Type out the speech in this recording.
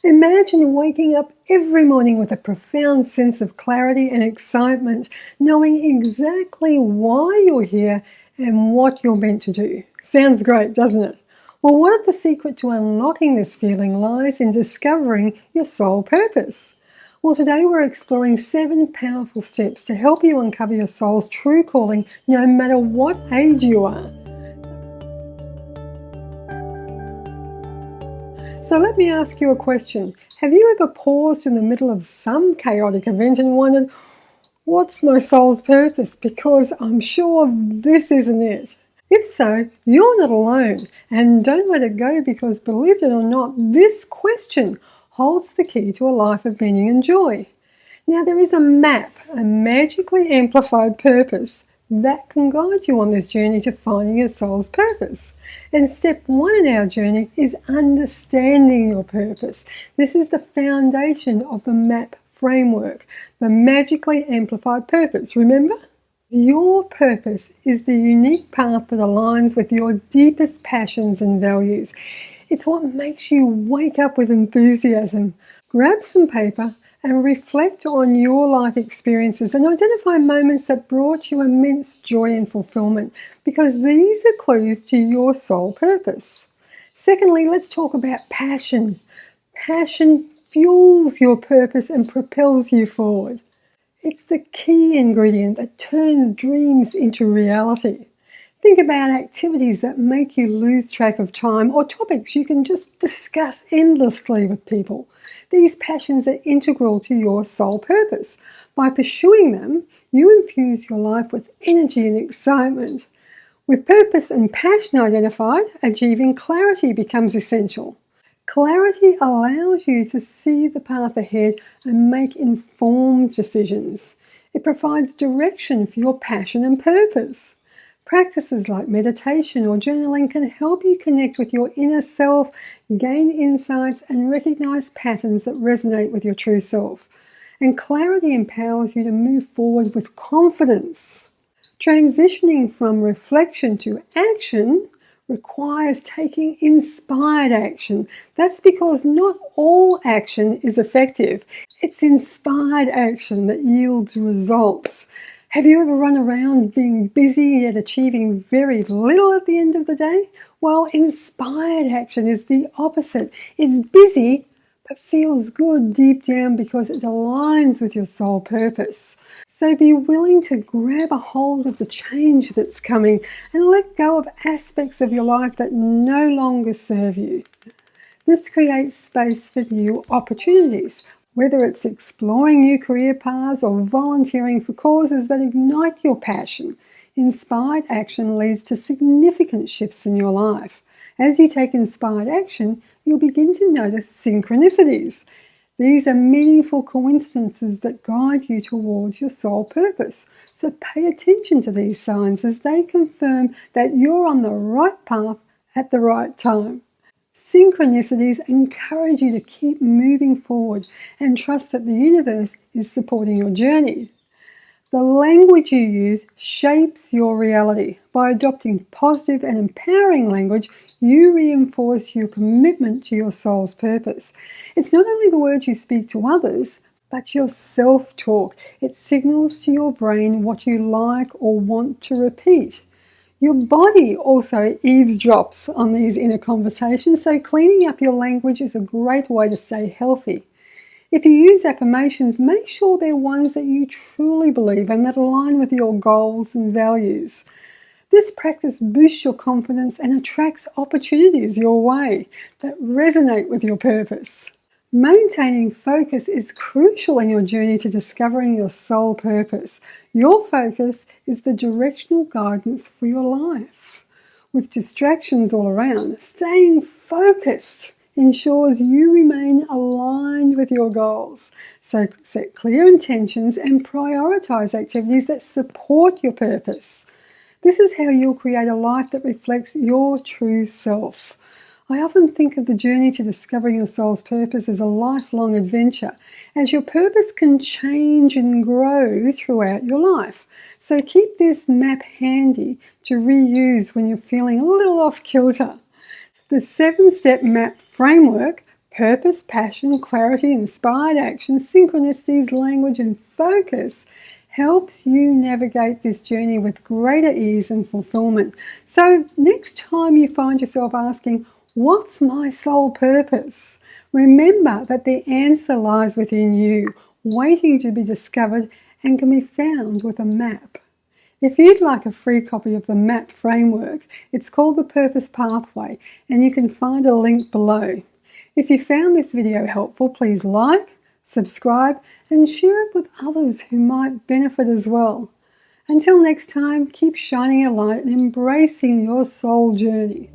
Imagine waking up every morning with a profound sense of clarity and excitement, knowing exactly why you're here and what you're meant to do. Sounds great, doesn't it? Well, what if the secret to unlocking this feeling lies in discovering your soul purpose? Well, today we're exploring 7 powerful steps to help you uncover your soul's true calling, no matter what age you are. So let me ask you a question. Have you ever paused in the middle of some chaotic event and wondered, what's my soul's purpose? Because I'm sure this isn't it. If so, you're not alone, and don't let it go, because believe it or not, this question holds the key to a life of meaning and joy. Now, there is a map, a magically amplified purpose that can guide you on this journey to finding your soul's purpose. And step 1 in our journey is understanding your purpose. This is the foundation of the M.A.P framework, the magically amplified purpose. Remember? Your purpose is the unique path that aligns with your deepest passions and values. It's what makes you wake up with enthusiasm. Grab some paper and reflect on your life experiences and identify moments that brought you immense joy and fulfillment, because these are clues to your soul purpose. Secondly, let's talk about passion. Passion fuels your purpose and propels you forward. It's the key ingredient that turns dreams into reality. Think about activities that make you lose track of time, or topics you can just discuss endlessly with people. These passions are integral to your soul purpose. By pursuing them, you infuse your life with energy and excitement. With purpose and passion identified, achieving clarity becomes essential. Clarity allows you to see the path ahead and make informed decisions. It provides direction for your passion and purpose. Practices like meditation or journaling can help you connect with your inner self, gain insights, and recognize patterns that resonate with your true self. And clarity empowers you to move forward with confidence. Transitioning from reflection to action requires taking inspired action. That's because not all action is effective. It's inspired action that yields results. Have you ever run around being busy yet achieving very little at the end of the day? Well, inspired action is the opposite. It's busy but feels good deep down because it aligns with your soul purpose. So be willing to grab a hold of the change that's coming and let go of aspects of your life that no longer serve you. This creates space for new opportunities, whether it's exploring new career paths or volunteering for causes that ignite your passion. Inspired action leads to significant shifts in your life. As you take inspired action, you'll begin to notice synchronicities. These are meaningful coincidences that guide you towards your soul purpose. So pay attention to these signs, as they confirm that you're on the right path at the right time. Synchronicities encourage you to keep moving forward and trust that the universe is supporting your journey. The language you use shapes your reality. By adopting positive and empowering language, you reinforce your commitment to your soul's purpose. It's not only the words you speak to others, but your self-talk. It signals to your brain what you like or want to repeat. Your body also eavesdrops on these inner conversations, so cleaning up your language is a great way to stay healthy. If you use affirmations, make sure they're ones that you truly believe and that align with your goals and values. This practice boosts your confidence and attracts opportunities your way that resonate with your purpose. Maintaining focus is crucial in your journey to discovering your soul purpose. Your focus is the directional guidance for your life. With distractions all around, staying focused ensures you remain aligned with your goals. So set clear intentions and prioritize activities that support your purpose. This is how you'll create a life that reflects your true self. I often think of the journey to discovering your soul's purpose as a lifelong adventure, as your purpose can change and grow throughout your life. So keep this map handy to reuse when you're feeling a little off kilter. The 7-step M.A.P framework, Purpose, passion, clarity, inspired action, synchronicities, language, and focus helps you navigate this journey with greater ease and fulfillment. So next time you find yourself asking, what's my soul purpose? Remember that the answer lies within you, waiting to be discovered and can be found with a map. If you'd like a free copy of the M.A.P framework, it's called the Purpose Pathway, and you can find a link below. If you found this video helpful, please like, subscribe, and share it with others who might benefit as well. Until next time, keep shining a light and embracing your soul journey.